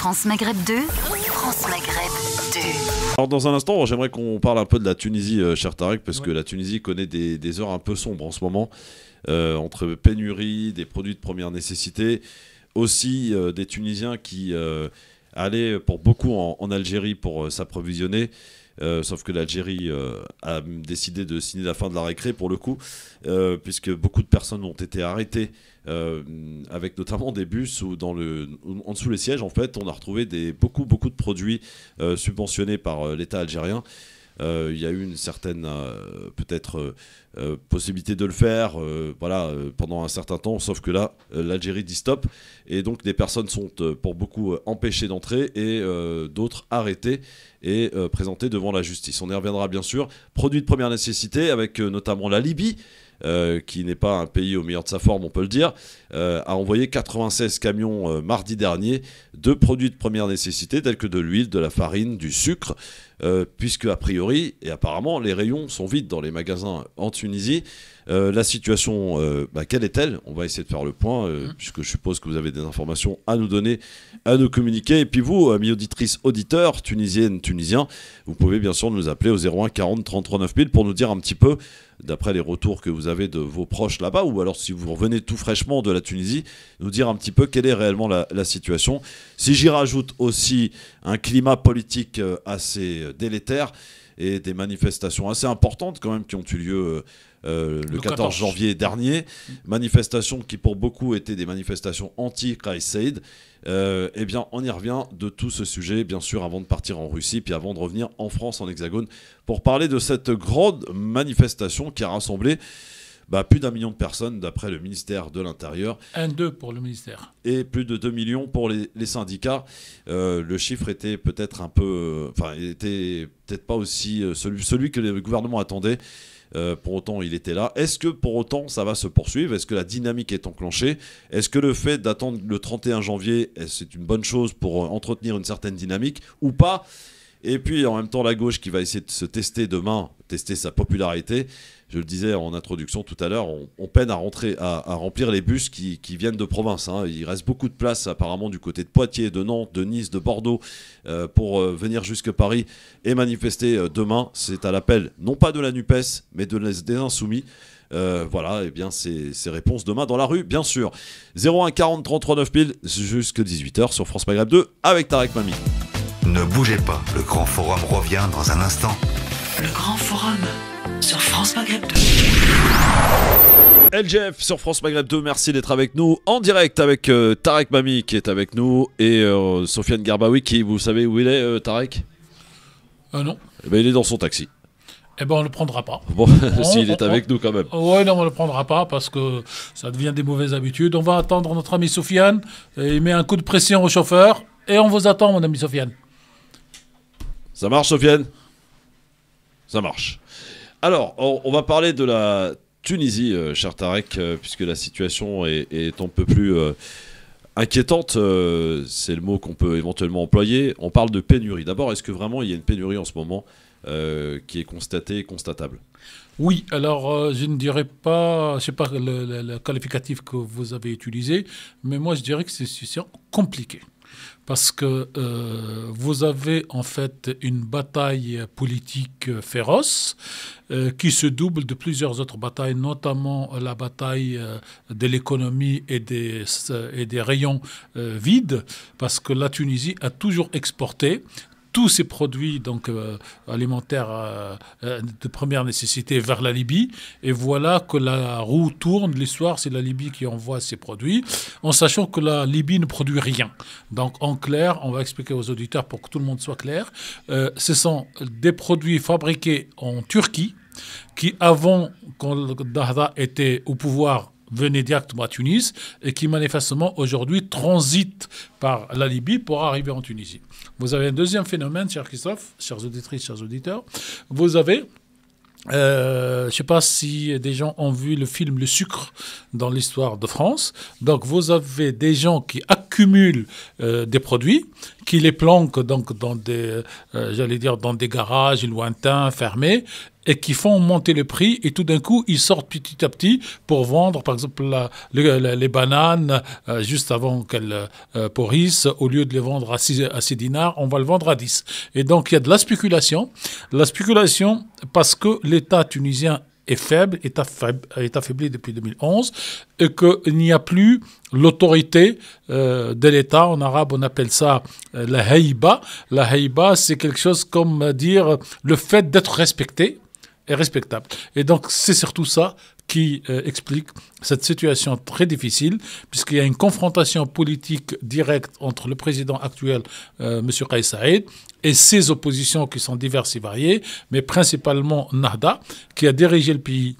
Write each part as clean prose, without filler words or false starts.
France Maghreb 2, France Maghreb 2. Alors dans un instant, j'aimerais qu'on parle un peu de la Tunisie, cher Tarek, parce que la Tunisie connaît des heures un peu sombres en ce moment, entre pénurie, des produits de première nécessité, aussi des Tunisiens qui allaient pour beaucoup en Algérie pour s'approvisionner. Sauf que l'Algérie a décidé de signer la fin de la récré pour le coup, puisque beaucoup de personnes ont été arrêtées, avec notamment des bus où en dessous les sièges, en fait, on a retrouvé beaucoup de produits subventionnés par l'État algérien. Il y a eu une certaine peut-être possibilité de le faire pendant un certain temps, sauf que là l'Algérie dit stop et donc des personnes sont pour beaucoup empêchées d'entrer et d'autres arrêtées et présentées devant la justice. On y reviendra bien sûr. Produits de première nécessité avec notamment la Libye, qui n'est pas un pays au meilleur de sa forme, on peut le dire, a envoyé 96 camions mardi dernier de produits de première nécessité tels que de l'huile, de la farine, du sucre, puisque a priori et apparemment les rayons sont vides dans les magasins en Tunisie. La situation, quelle est-elle? On va essayer de faire le point, puisque je suppose que vous avez des informations à nous donner, à nous communiquer. Et puis vous, amis auditrices, auditeurs, tunisiennes, tunisiens, vous pouvez bien sûr nous appeler au 01 40 33 9000 pour nous dire un petit peu, d'après les retours que vous avez de vos proches là-bas, ou alors si vous revenez tout fraîchement de la Tunisie, nous dire un petit peu quelle est réellement la situation. Si j'y rajoute aussi un climat politique assez délétère et des manifestations assez importantes quand même qui ont eu lieu le 14 janvier dernier, manifestations qui pour beaucoup étaient des manifestations anti-Kais Saied. Eh bien, on y revient de tout ce sujet, bien sûr, avant de partir en Russie, puis avant de revenir en France, en Hexagone, pour parler de cette grande manifestation qui a rassemblé plus d'1 million de personnes, d'après le ministère de l'Intérieur. 1,2 pour le ministère. Et plus de 2 millions pour les syndicats. Le chiffre était peut-être un peu... était peut-être pas aussi celui que le gouvernement attendait. Pour autant, il était là. Est-ce que pour autant, ça va se poursuivre? Est-ce que la dynamique est enclenchée? Est-ce que le fait d'attendre le 31 janvier, c'est une bonne chose pour entretenir une certaine dynamique ou pas? Et puis, en même temps, la gauche qui va essayer de se tester demain, tester sa popularité. Je le disais en introduction tout à l'heure, on peine à remplir les bus qui viennent de province. Il reste beaucoup de place apparemment du côté de Poitiers, de Nantes, de Nice, de Bordeaux pour venir jusque Paris et manifester demain. C'est à l'appel non pas de la NUPES mais des Insoumis. Et bien ces réponses demain dans la rue, bien sûr. 01 40 33 9000 jusque 18h sur France Maghreb 2 avec Tarek Mami. Ne bougez pas, le Grand Forum revient dans un instant. Le Grand Forum sur France Maghreb 2. LGF sur France Maghreb 2, merci d'être avec nous en direct avec Tarek Mami qui est avec nous et Sofiane Garbaoui qui, vous savez où il est, Tarek? Non. Il est dans son taxi. On ne le prendra pas. Bon, s'il est avec nous quand même. Ouais, non, on ne le prendra pas parce que ça devient des mauvaises habitudes. On va attendre notre ami Sofiane. Il met un coup de pression au chauffeur et on vous attend, mon ami Sofiane. Ça marche, Sofiane? Ça marche. Alors, on va parler de la Tunisie, cher Tarek, puisque la situation est un peu plus inquiétante. C'est le mot qu'on peut éventuellement employer. On parle de pénurie. D'abord, est-ce que vraiment il y a une pénurie en ce moment qui est constatée et constatable? Oui, alors je ne dirais pas, je ne sais pas le qualificatif que vous avez utilisé, mais moi je dirais que c'est une situation compliquée. Parce que vous avez en fait une bataille politique féroce qui se double de plusieurs autres batailles, notamment la bataille de l'économie et des rayons vides, parce que la Tunisie a toujours exporté tous ces produits alimentaires de première nécessité vers la Libye. Et voilà que la roue tourne. L'histoire, c'est la Libye qui envoie ces produits, en sachant que la Libye ne produit rien. Donc, en clair, on va expliquer aux auditeurs pour que tout le monde soit clair. Ce sont des produits fabriqués en Turquie qui, avant quand Dahda était au pouvoir, venaient directement à Tunis et qui manifestement aujourd'hui transitent par la Libye pour arriver en Tunisie. Vous avez un deuxième phénomène, cher Christophe, chères auditrices, chers auditeurs. Vous avez, je ne sais pas si des gens ont vu le film Le Sucre dans l'histoire de France. Donc vous avez des gens qui accusent accumule des produits, qui les planquent donc dans des, dans des garages lointains, fermés, et qui font monter le prix, et tout d'un coup, ils sortent petit à petit pour vendre, par exemple, les bananes, juste avant qu'elles pourrissent, au lieu de les vendre à 6 dinars, on va le vendre à 10. Et donc, il y a de la spéculation parce que l'État tunisien est faible, est affaibli depuis 2011, et qu'il n'y a plus l'autorité de l'État. En arabe, on appelle ça la haïba. La haïba, c'est quelque chose comme dire le fait d'être respecté et respectable. Et donc, c'est surtout ça qui explique cette situation très difficile, puisqu'il y a une confrontation politique directe entre le président actuel, M. Kais Saïed, et ses oppositions qui sont diverses et variées, mais principalement Nahda, qui a dirigé le pays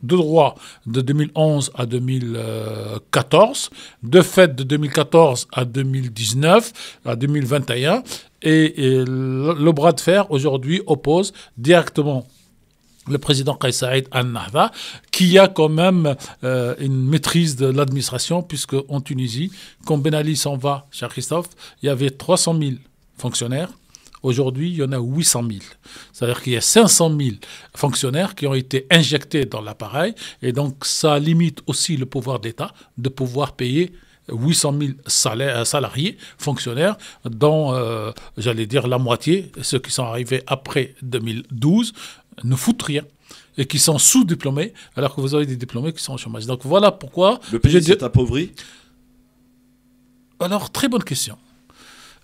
de droit de 2011 à 2014, de fait de 2014 à 2019, à 2021, et le bras de fer aujourd'hui oppose directement le président Kais Saïed al-Nahda, qui a quand même une maîtrise de l'administration, puisque en Tunisie, quand Ben Ali s'en va, cher Christophe, il y avait 300 000 fonctionnaires. Aujourd'hui, il y en a 800 000. C'est-à-dire qu'il y a 500 000 fonctionnaires qui ont été injectés dans l'appareil, et donc ça limite aussi le pouvoir d'État de pouvoir payer 800 000 salariés, fonctionnaires, dont, la moitié, ceux qui sont arrivés après 2012, ne foutent rien et qui sont sous-diplômés, alors que vous avez des diplômés qui sont au chômage. Donc voilà pourquoi... Le pays s'est appauvri ? Alors, très bonne question.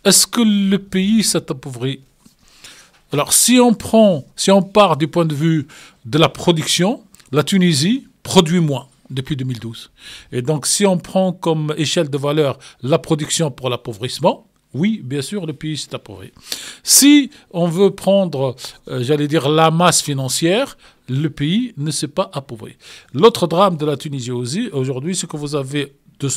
Est-ce que le pays s'est appauvri ? Alors, si on part du point de vue de la production, la Tunisie produit moins depuis 2012. Et donc, si on prend comme échelle de valeur la production pour l'appauvrissement, oui, bien sûr, le pays s'est appauvri. Si on veut prendre, la masse financière, le pays ne s'est pas appauvri. L'autre drame de la Tunisie aujourd'hui, c'est que vous avez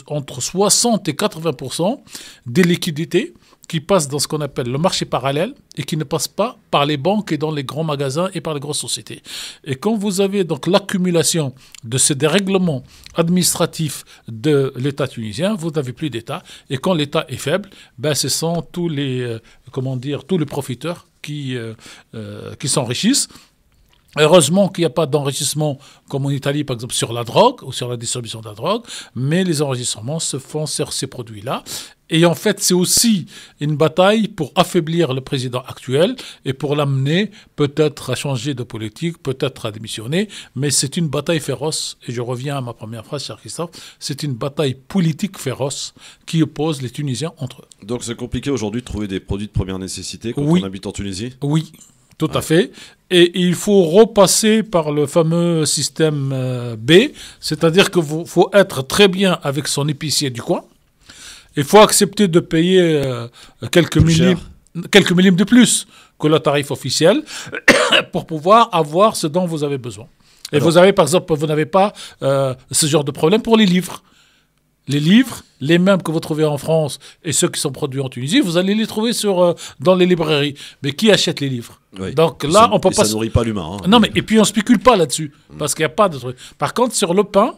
entre 60 et 80% des liquidités qui passent dans ce qu'on appelle le marché parallèle et qui ne passent pas par les banques et dans les grands magasins et par les grosses sociétés. Et quand vous avez donc l'accumulation de ces dérèglements administratifs de l'État tunisien, vous n'avez plus d'État. Et quand l'État est faible, ce sont tous les profiteurs qui s'enrichissent. Heureusement qu'il n'y a pas d'enrichissement comme en Italie, par exemple, sur la drogue ou sur la distribution de la drogue, mais les enrichissements se font sur ces produits-là. Et en fait, c'est aussi une bataille pour affaiblir le président actuel et pour l'amener peut-être à changer de politique, peut-être à démissionner, mais c'est une bataille féroce. Et je reviens à ma première phrase, cher Christophe, c'est une bataille politique féroce qui oppose les Tunisiens entre eux. Donc c'est compliqué aujourd'hui de trouver des produits de première nécessité quand on habite en Tunisie ? Oui. Tout à fait. Et il faut repasser par le fameux système B, c'est-à-dire qu'il faut être très bien avec son épicier du coin. Il faut accepter de payer quelques millimes de plus que le tarif officiel pour pouvoir avoir ce dont vous avez besoin. Et vous avez, par exemple, vous n'avez pas ce genre de problème pour les livres. Les livres, les mêmes que vous trouvez en France et ceux qui sont produits en Tunisie, vous allez les trouver dans les librairies. Mais qui achète les livres ? Oui. Donc là, on peut pas. Ça nourrit pas l'humain. Non, mais et puis on spécule pas là-dessus parce qu'il n'y a pas de truc. Par contre, sur le pain,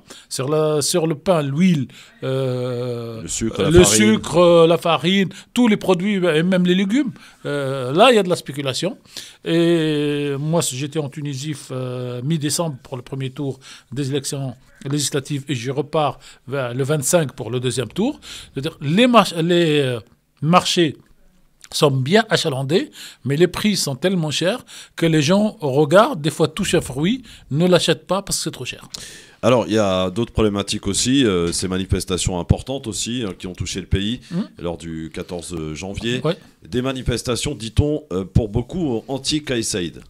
l'huile, le sucre, la farine, tous les produits et même les légumes, là, il y a de la spéculation. Et moi, j'étais en Tunisie mi-décembre pour le premier tour des élections législatives et je repars vers le 25 pour le deuxième tour. C'est-à-dire les marchés sont bien achalandés, mais les prix sont tellement chers que les gens regardent, des fois touchent un fruit, ne l'achètent pas parce que c'est trop cher. Alors, il y a d'autres problématiques aussi, ces manifestations importantes aussi qui ont touché le pays lors du 14 janvier. Ouais. Des manifestations, dit-on, pour beaucoup anti-Kais Saïed.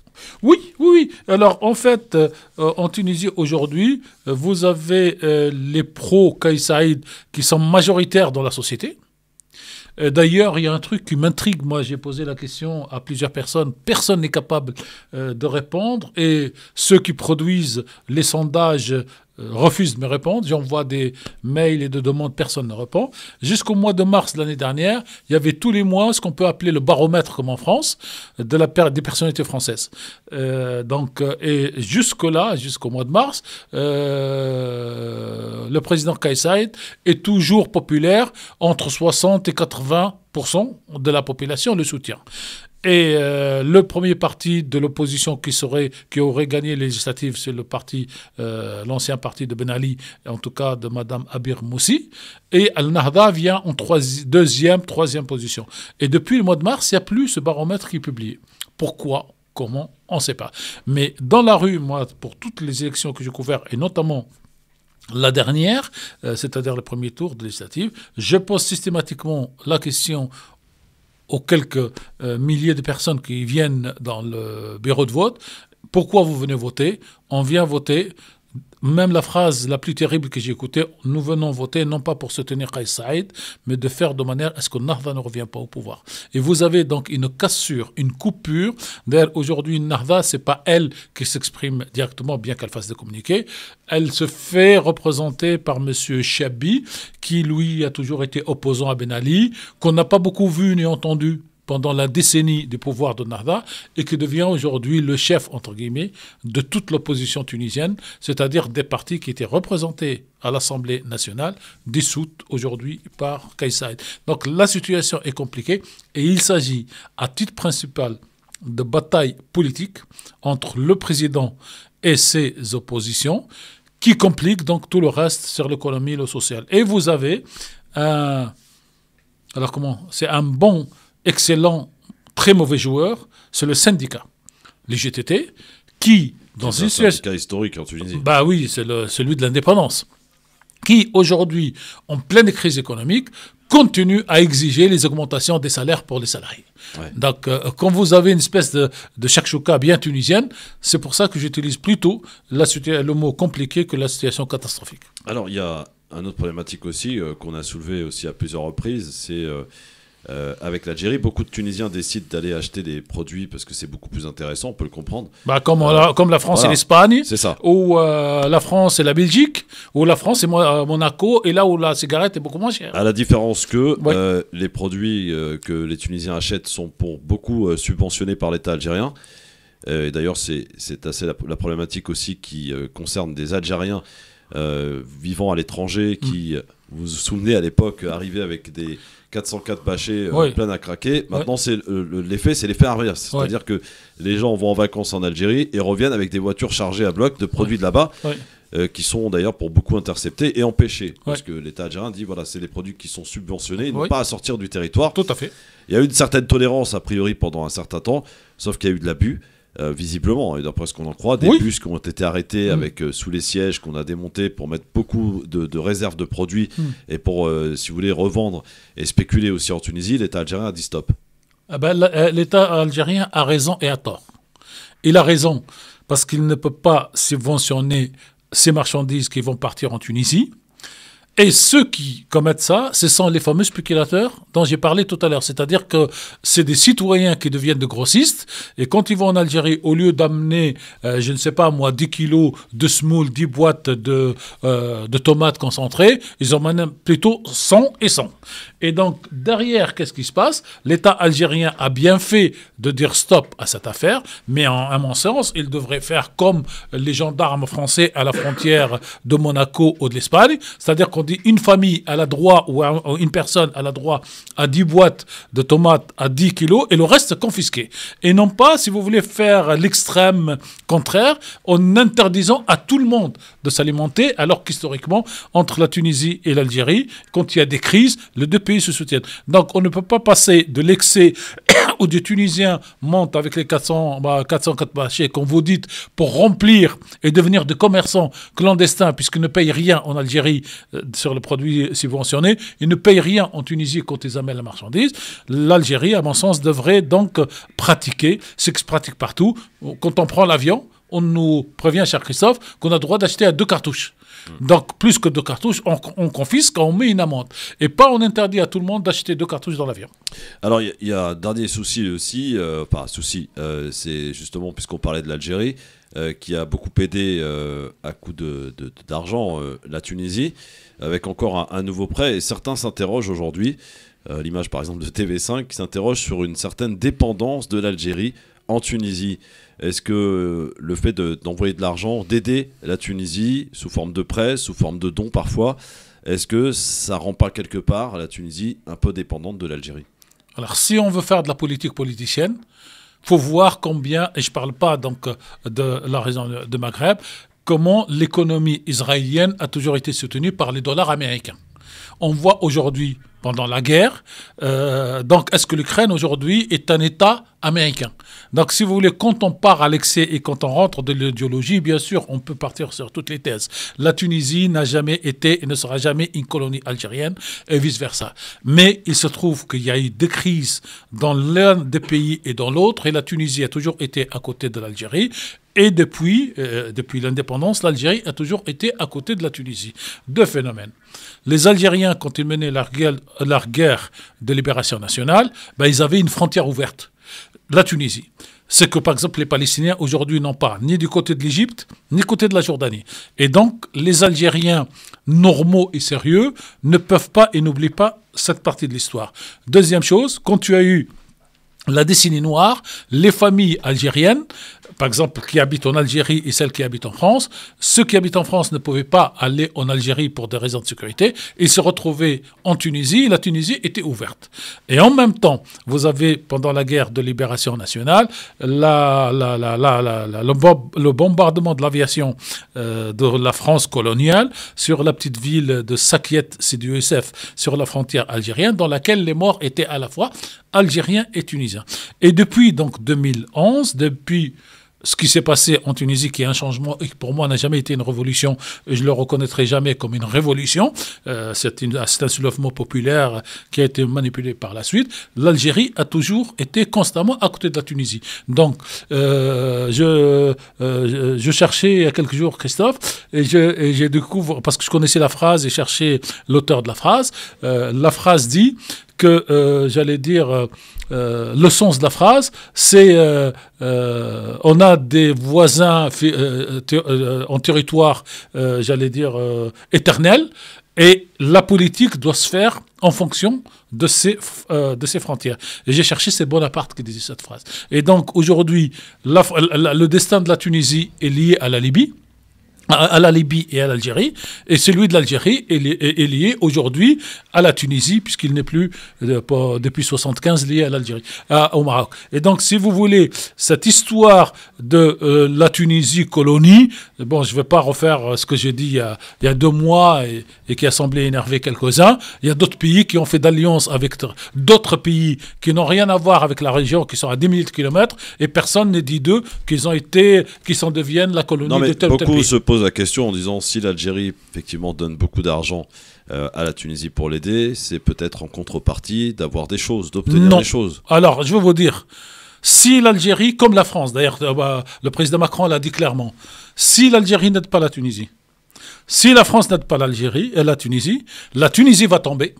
Oui. Alors, en fait, en Tunisie, aujourd'hui, vous avez les pro-Kais Saïed qui sont majoritaires dans la société. D'ailleurs, il y a un truc qui m'intrigue. Moi, j'ai posé la question à plusieurs personnes. Personne n'est capable de répondre. Et ceux qui produisent les sondages refusent de me répondre. J'envoie des mails et des demandes, personne ne répond. Jusqu'au mois de mars de l'année dernière, il y avait tous les mois ce qu'on peut appeler le baromètre, comme en France, des personnalités françaises. Et jusqu'au mois de mars, le le président Kais Saïed est toujours populaire, entre 60 et 80% de la population le soutient. Et le premier parti de l'opposition qui aurait gagné les législatives, c'est le parti, l'ancien parti de Ben Ali, en tout cas de Madame Abir Moussi. Et Al-Nahda vient en deuxième, troisième position. Et depuis le mois de mars, il n'y a plus ce baromètre qui est publié. Pourquoi ? Comment ? On ne sait pas. Mais dans la rue, moi, pour toutes les élections que j'ai couvertes, et notamment la dernière, c'est-à-dire le premier tour de législative, je pose systématiquement la question aux quelques milliers de personnes qui viennent dans le bureau de vote. Pourquoi vous venez voter ? On vient voter. Même la phrase la plus terrible que j'ai écoutée, nous venons voter non pas pour soutenir Kais Saïed, mais de faire de manière à ce que Nahda ne revienne pas au pouvoir. Et vous avez donc une cassure, une coupure. D'ailleurs, aujourd'hui, Nahda, ce n'est pas elle qui s'exprime directement, bien qu'elle fasse des communiqués. Elle se fait représenter par M. Chabi, qui, lui, a toujours été opposant à Ben Ali, qu'on n'a pas beaucoup vu ni entendu pendant la décennie du pouvoir de Nahda, et qui devient aujourd'hui le chef, entre guillemets, de toute l'opposition tunisienne, c'est-à-dire des partis qui étaient représentés à l'Assemblée nationale, dissoutes aujourd'hui par Kais Saïed. Donc la situation est compliquée, et il s'agit, à titre principal, de bataille politique entre le président et ses oppositions, qui compliquent donc tout le reste sur l'économie et le social. Et vous avez c'est un bon, excellent, très mauvais joueur, c'est le syndicat, les GTT, qui, dans une situation... syndicat historique en Tunisie. Bah oui, c'est celui de l'indépendance, qui, aujourd'hui, en pleine crise économique, continue à exiger les augmentations des salaires pour les salariés. Ouais. Donc, quand vous avez une espèce de chakchouka bien tunisienne, c'est pour ça que j'utilise plutôt le mot compliqué que la situation catastrophique. Alors, il y a une autre problématique aussi qu'on a soulevée aussi à plusieurs reprises, c'est... avec l'Algérie, beaucoup de Tunisiens décident d'aller acheter des produits parce que c'est beaucoup plus intéressant, on peut le comprendre. Bah, comme la France et l'Espagne, c'est ça. Ou la France et la Belgique, ou la France et Monaco, et là où la cigarette est beaucoup moins chère. À la différence que les produits que les Tunisiens achètent sont pour beaucoup subventionnés par l'État algérien. Et d'ailleurs, c'est assez la problématique aussi qui concerne des Algériens vivant à l'étranger qui, vous vous souvenez à l'époque, arrivaient avec des 404 bâchés plein à craquer. Maintenant, l'effet, c'est l'effet inverse. C'est-à-dire que les gens vont en vacances en Algérie et reviennent avec des voitures chargées à bloc de produits de là-bas, qui sont d'ailleurs pour beaucoup interceptés et empêchés. Parce que l'État algérien dit, voilà, c'est les produits qui sont subventionnés, ils n'ont pas à sortir du territoire. Tout à fait. Il y a eu une certaine tolérance, a priori, pendant un certain temps, sauf qu'il y a eu de l'abus. Visiblement, et d'après ce qu'on en croit, des bus qui ont été arrêtés avec sous les sièges qu'on a démontés pour mettre beaucoup de réserves de produits et pour, si vous voulez, revendre et spéculer aussi en Tunisie, l'État algérien a dit stop. L'État algérien a raison et a tort. Il a raison parce qu'il ne peut pas subventionner ces marchandises qui vont partir en Tunisie. Et ceux qui commettent ça, ce sont les fameux spéculateurs dont j'ai parlé tout à l'heure. C'est-à-dire que c'est des citoyens qui deviennent de grossistes. Et quand ils vont en Algérie, au lieu d'amener, je ne sais pas moi, 10 kilos de semoule, 10 boîtes de tomates concentrées, ils emmènent plutôt 100 et 100. Et donc, derrière, qu'est-ce qui se passe ? L'État algérien a bien fait de dire stop à cette affaire, mais à mon sens, il devrait faire comme les gendarmes français à la frontière de Monaco ou de l'Espagne. C'est-à-dire qu'on dit une famille a le droit, ou une personne a le droit à 10 boîtes de tomates à 10 kilos et le reste confisqué. Et non pas, si vous voulez faire l'extrême contraire, en interdisant à tout le monde de s'alimenter, alors qu'historiquement, entre la Tunisie et l'Algérie, quand il y a des crises, les deux pays se soutiennent. Donc on ne peut pas passer de l'excès où des Tunisiens montent avec les 404 bâchés, comme vous dites, pour remplir et devenir des commerçants clandestins, puisqu'ils ne payent rien en Algérie sur les produits subventionnés, ils ne payent rien en Tunisie quand ils amènent la marchandise. L'Algérie, à mon sens, devrait donc pratiquer ce qui se pratique partout. Quand on prend l'avion, on nous prévient, cher Christophe, qu'on a le droit d'acheter à 2 cartouches. Donc, plus que 2 cartouches, on confisque, on met une amende. Et pas on interdit à tout le monde d'acheter 2 cartouches dans l'avion. Alors, il y a un dernier souci aussi, c'est justement, puisqu'on parlait de l'Algérie, qui a beaucoup aidé à coup d'argent la Tunisie, avec encore un nouveau prêt. Et certains s'interrogent aujourd'hui, l'image par exemple de TV5, qui s'interroge sur une certaine dépendance de l'Algérie en Tunisie, est-ce que le fait d'envoyer de l'argent, d'aider la Tunisie sous forme de prêts, sous forme de dons parfois, est-ce que ça rend pas quelque part la Tunisie un peu dépendante de l'Algérie? Alors, si on veut faire de la politique politicienne, faut voir combien, et je ne parle pas donc de la région de Maghreb, comment l'économie israélienne a toujours été soutenue par les dollars américains. On voit aujourd'hui, pendant la guerre, donc est-ce que l'Ukraine aujourd'hui est un État américain? Donc si vous voulez, quand on part à l'excès et quand on rentre de l'idéologie, bien sûr, on peut partir sur toutes les thèses. La Tunisie n'a jamais été et ne sera jamais une colonie algérienne et vice-versa. Mais il se trouve qu'il y a eu des crises dans l'un des pays et dans l'autre, et la Tunisie a toujours été à côté de l'Algérie. Et depuis l'indépendance, l'Algérie a toujours été à côté de la Tunisie. Deux phénomènes. Les Algériens, quand ils menaient leur guerre de libération nationale, ils avaient une frontière ouverte. La Tunisie. C'est que, par exemple, les Palestiniens, aujourd'hui, n'ont pas ni du côté de l'Égypte, ni du côté de la Jordanie. Et donc, les Algériens normaux et sérieux ne peuvent pas et n'oublient pas cette partie de l'histoire. Deuxième chose, quand tu as eu la décennie noire, les familles algériennes, par exemple, qui habitent en Algérie et celles qui habitent en France, ceux qui habitent en France ne pouvaient pas aller en Algérie pour des raisons de sécurité. Ils se retrouvaient en Tunisie, et la Tunisie était ouverte. Et en même temps, vous avez, pendant la guerre de libération nationale, le bombardement de l'aviation de la France coloniale sur la petite ville de Sakiet, c'est du USF, sur la frontière algérienne, dans laquelle les morts étaient à la fois algériens et tunisiens. Et depuis donc 2011, depuis ce qui s'est passé en Tunisie, qui est un changement, et qui pour moi n'a jamais été une révolution, et je ne le reconnaîtrai jamais comme une révolution, c'est un soulèvement populaire qui a été manipulé par la suite, l'Algérie a toujours été constamment à côté de la Tunisie. Donc, je cherchais il y a quelques jours Christophe, et j'ai découvert, parce que je connaissais la phrase et cherchais l'auteur de la phrase dit que, le sens de la phrase, c'est on a des voisins en territoire, éternel, et la politique doit se faire en fonction de ces frontières. Et j'ai cherché, c'est Bonaparte qui disait cette phrase. Et donc aujourd'hui, le destin de la Tunisie est lié à la Libye, et à l'Algérie, et celui de l'Algérie est lié aujourd'hui à la Tunisie, puisqu'il n'est plus, depuis 1975, lié à l'Algérie, au Maroc. Et donc, si vous voulez, cette histoire de la Tunisie colonie, bon, je ne vais pas refaire ce que j'ai dit il y a 2 mois et qui a semblé énerver quelques-uns. Il y a d'autres pays qui ont fait d'alliance avec d'autres pays qui n'ont rien à voir avec la région, qui sont à 10 000 km, et personne ne dit d'eux qu'ils deviennent la colonie de tel ou tel pays. Se posent la question en disant si l'Algérie effectivement donne beaucoup d'argent à la Tunisie pour l'aider, c'est peut-être en contrepartie d'avoir des choses, d'obtenir des choses. Alors, je vais vous dire, si l'Algérie, comme la France, d'ailleurs le président Macron l'a dit clairement, si l'Algérie n'aide pas la Tunisie, si la France n'aide pas l'Algérie et la Tunisie va tomber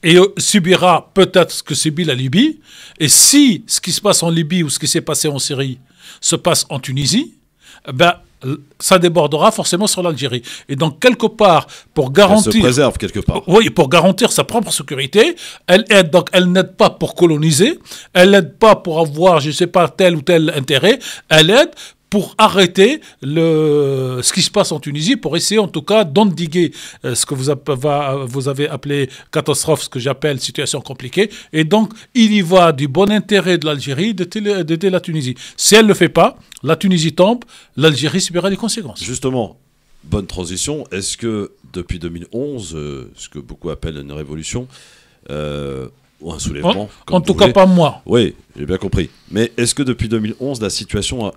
et subira peut-être ce que subit la Libye. Et si ce qui se passe en Libye ou ce qui s'est passé en Syrie se passe en Tunisie, ça débordera forcément sur l'Algérie. Et donc, quelque part, pour garantir... Elle se préserve quelque part. Oui, pour garantir sa propre sécurité, elle aide. Donc, elle n'aide pas pour coloniser, elle n'aide pas pour avoir, je ne sais pas, tel ou tel intérêt, elle aide pour arrêter ce qui se passe en Tunisie, pour essayer en tout cas d'endiguer ce que vous avez appelé catastrophe, ce que j'appelle situation compliquée. Et donc, il y va du bon intérêt de l'Algérie d'aider la Tunisie. Si elle ne le fait pas, la Tunisie tombe, l'Algérie subira les conséquences. Justement, bonne transition. Est-ce que depuis 2011, ce que beaucoup appellent une révolution, ou un soulèvement... En tout cas, pas moi. Oui, j'ai bien compris. Mais est-ce que depuis 2011, la situation...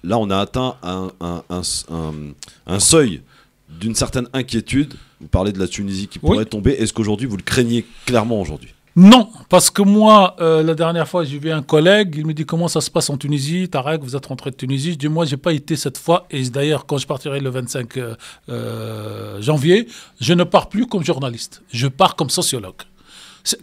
Là, on a atteint un seuil d'une certaine inquiétude. Vous parlez de la Tunisie qui pourrait tomber. Est-ce qu'aujourd'hui, vous le craignez clairement aujourd'hui ? Non, parce que moi, la dernière fois, j'ai vu un collègue, il me dit comment ça se passe en Tunisie, Tarek, vous êtes rentré de Tunisie. Je dis, moi, j'ai pas été cette fois, et d'ailleurs, quand je partirai le 25 janvier, je ne pars plus comme journaliste, je pars comme sociologue.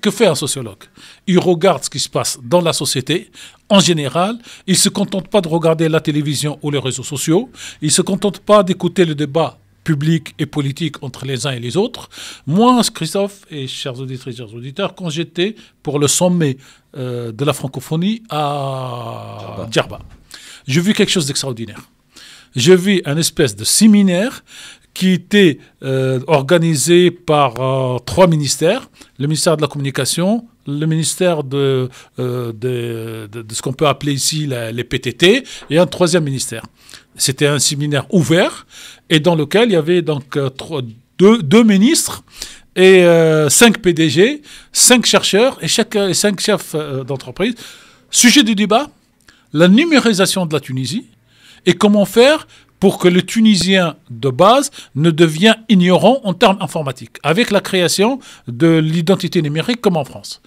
Que fait un sociologue ? Il regarde ce qui se passe dans la société, en général. Il ne se contente pas de regarder la télévision ou les réseaux sociaux. Il ne se contente pas d'écouter le débat publique et politique entre les uns et les autres. Moi, Christophe et chers auditrices, chers auditeurs, quand j'étais pour le sommet de la francophonie à Djerba, j'ai vu quelque chose d'extraordinaire. J'ai vu un espèce de séminaire qui était organisé par 3 ministères, le ministère de la Communication, le ministère de ce qu'on peut appeler ici les PTT, et un 3e ministère. C'était un séminaire ouvert, et dans lequel il y avait donc deux ministres, et 5 PDG, 5 chercheurs, et 5 chefs d'entreprise. Sujet du débat, la numérisation de la Tunisie, et comment faire pour que le Tunisien de base ne devienne ignorant en termes informatiques, avec la création de l'identité numérique comme en France.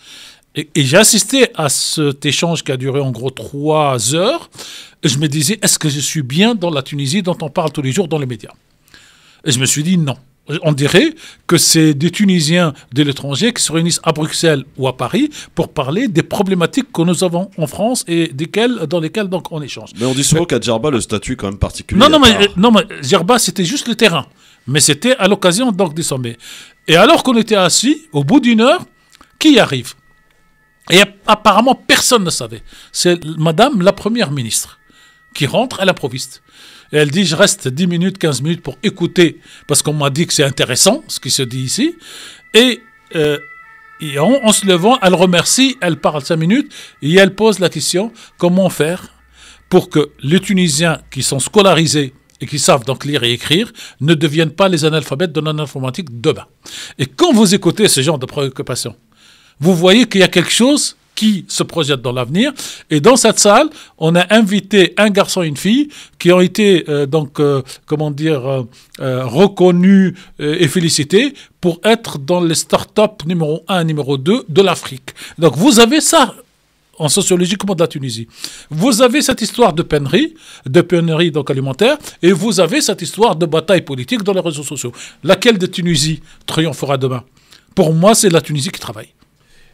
Et j'ai assisté à cet échange qui a duré en gros 3 heures, et je me disais, est-ce que je suis bien dans la Tunisie dont on parle tous les jours dans les médias? Et je me suis dit non. On dirait que c'est des Tunisiens de l'étranger qui se réunissent à Bruxelles ou à Paris pour parler des problématiques que nous avons en France et dans lesquelles donc on échange. Mais on dit souvent qu'à Djerba, le statut est quand même particulier. Non, mais Djerba, c'était juste le terrain. Mais c'était à l'occasion donc des sommets. Et alors qu'on était assis, au bout d'une heure, qui arrive? Et apparemment, personne ne savait. C'est madame la première ministre qui rentre à l'improviste. Et elle dit, je reste 10 minutes, 15 minutes pour écouter, parce qu'on m'a dit que c'est intéressant, ce qui se dit ici. Et en se levant, elle remercie, elle parle 5 minutes, et elle pose la question, comment faire pour que les Tunisiens qui sont scolarisés et qui savent donc lire et écrire ne deviennent pas les analphabètes de l'informatique demain. Et quand vous écoutez ce genre de préoccupation, vous voyez qu'il y a quelque chose qui se projette dans l'avenir. Et dans cette salle, on a invité un garçon et une fille qui ont été reconnus et félicités pour être dans les startups numéro 1 et numéro 2 de l'Afrique. Donc vous avez ça en sociologie comme de la Tunisie. Vous avez cette histoire de pénurie donc alimentaire, et vous avez cette histoire de bataille politique dans les réseaux sociaux. Laquelle de Tunisie triomphera demain? Pour moi, c'est la Tunisie qui travaille.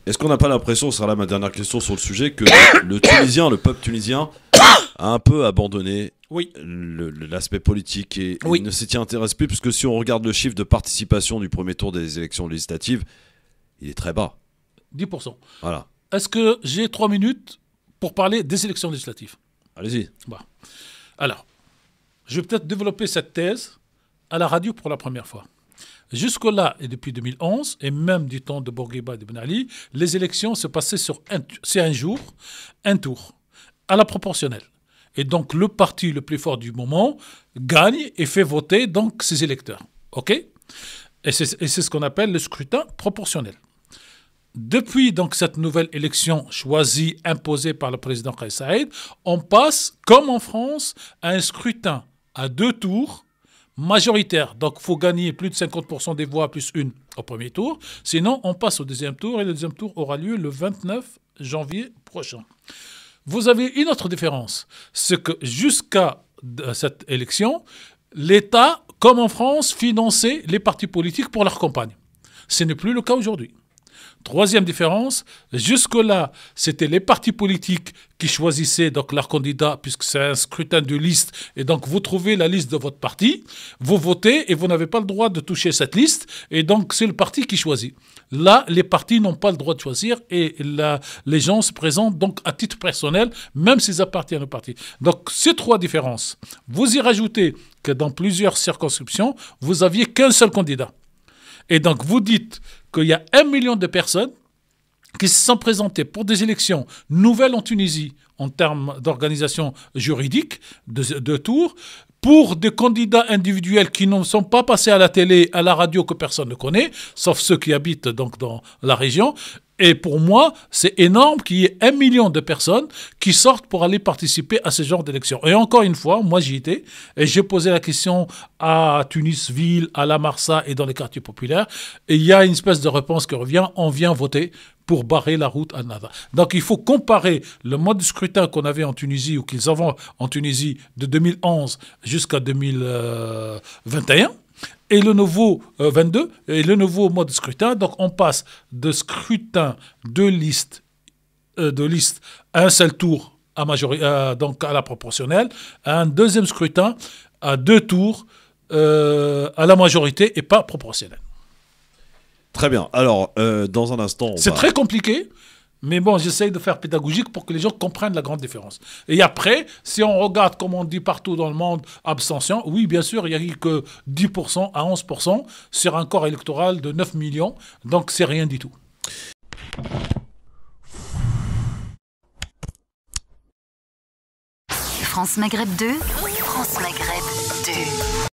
Est-ce qu'on n'a pas l'impression, ce sera là ma dernière question sur le sujet, que le peuple tunisien a un peu abandonné l'aspect politique et ne s'y intéresse plus, puisque si on regarde le chiffre de participation du premier tour des élections législatives, il est très bas. 10%. Voilà. Est-ce que j'ai 3 minutes pour parler des élections législatives? Allez-y. Bon. Alors, je vais peut-être développer cette thèse à la radio pour la première fois. Jusque-là, et depuis 2011, et même du temps de Bourguiba et de Ben Ali, les élections se passaient sur un jour, un tour, à la proportionnelle. Et donc, le parti le plus fort du moment gagne et fait voter donc ses électeurs. OK? Et c'est ce qu'on appelle le scrutin proportionnel. Depuis donc cette nouvelle élection choisie, imposée par le président Kais Saïed, on passe, comme en France, à un scrutin à 2 tours, majoritaire. Donc, il faut gagner plus de 50% des voix plus une au premier tour. Sinon, on passe au deuxième tour, et le deuxième tour aura lieu le 29 janvier prochain. Vous avez une autre différence. C'est que jusqu'à cette élection, l'État, comme en France, finançait les partis politiques pour leur campagne. Ce n'est plus le cas aujourd'hui. Troisième différence, jusque-là, c'était les partis politiques qui choisissaient donc leurs candidats, puisque c'est un scrutin de liste, et donc vous trouvez la liste de votre parti, vous votez et vous n'avez pas le droit de toucher cette liste, et donc c'est le parti qui choisit. Là, les partis n'ont pas le droit de choisir, et là, les gens se présentent donc à titre personnel, même s'ils appartiennent au parti. Donc ces 3 différences, vous y rajoutez que dans plusieurs circonscriptions, vous aviez qu'un seul candidat. Et donc, vous dites qu'il y a 1 million de personnes qui se sont présentées pour des élections nouvelles en Tunisie en termes d'organisation juridique, de tours, pour des candidats individuels qui ne sont pas passés à la télé, à la radio, que personne ne connaît, sauf ceux qui habitent donc dans la région. Et pour moi, c'est énorme qu'il y ait 1 million de personnes qui sortent pour aller participer à ce genre d'élections. Et encore une fois, moi j'y étais, et j'ai posé la question à Tunisville, à La Marsa et dans les quartiers populaires, et il y a une espèce de réponse qui revient, on vient voter pour barrer la route à Nada. Donc il faut comparer le mode de scrutin qu'on avait en Tunisie, ou qu'ils avaient en Tunisie de 2011 jusqu'à 2021, et le nouveau 22, et le nouveau mode de scrutin. Donc on passe de scrutin de liste à un seul tour donc à la proportionnelle, à un deuxième scrutin à 2 tours à la majorité et pas proportionnel. Très bien. Alors, dans un instant... C'est très compliqué, mais bon, j'essaye de faire pédagogique pour que les gens comprennent la grande différence. Et après, si on regarde, comme on dit partout dans le monde, abstention, oui, bien sûr, il n'y a eu que 10% à 11% sur un corps électoral de 9 millions, donc c'est rien du tout. France Maghreb 2, France Maghreb 2.